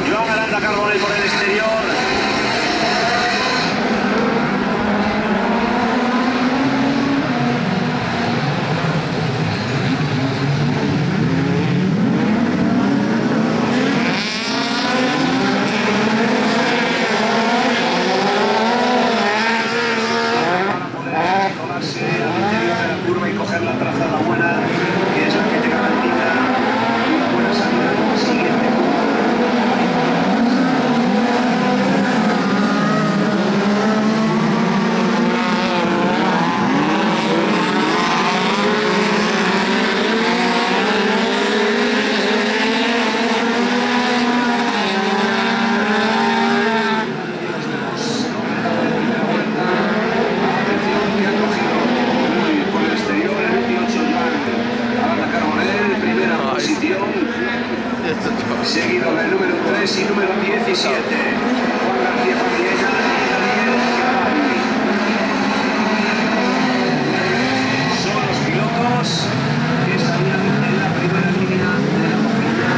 Joan Aranda Carbonell por el exterior. Y coger la trazada buena, que es la que te garantiza una buena salida en la siguiente seguido del número 3 y número 17. Juan García Padilla y Daniel Gavari. Son los pilotos que salían en la primera línea de la parrilla.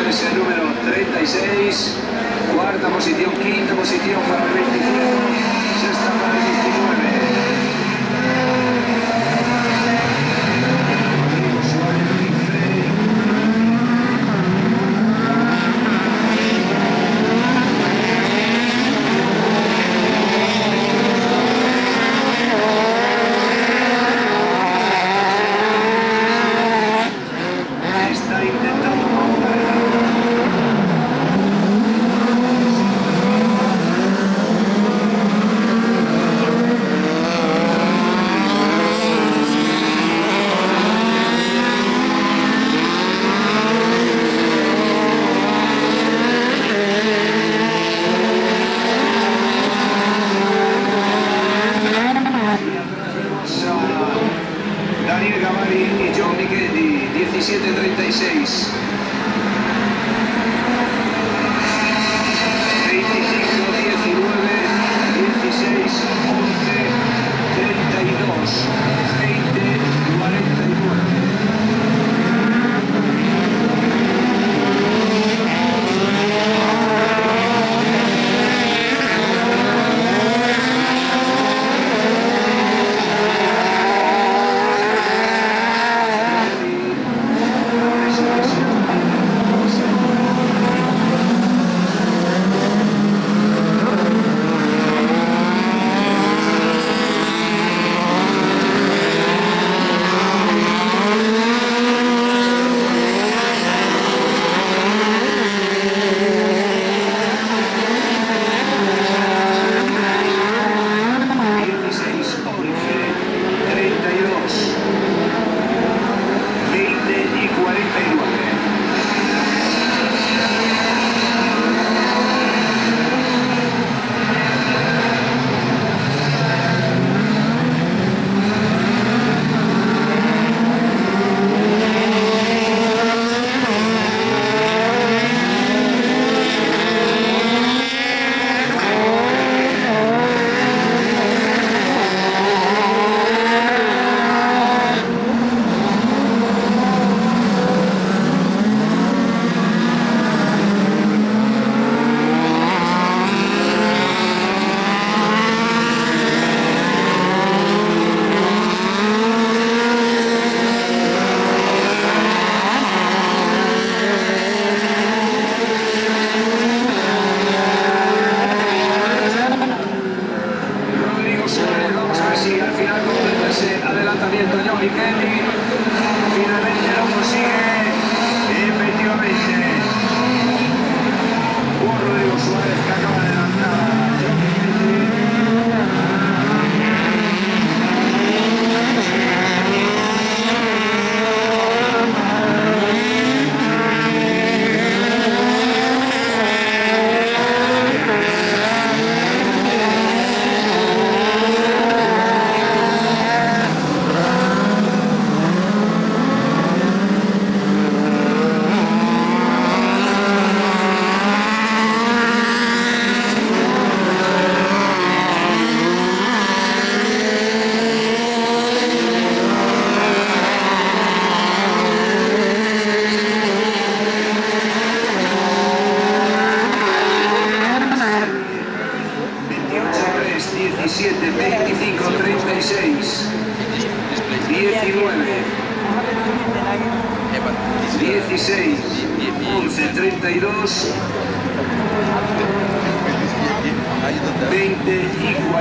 Ese número 36, cuarta posición, quinta posición para el 25, sexta para el 19. Está intentando Daniel Gavari y John Michetti, 17-36. 25-19, 16-11, 32, 20-49. 27, 25, 36, 19, 16, 11, 32, 20 y 40.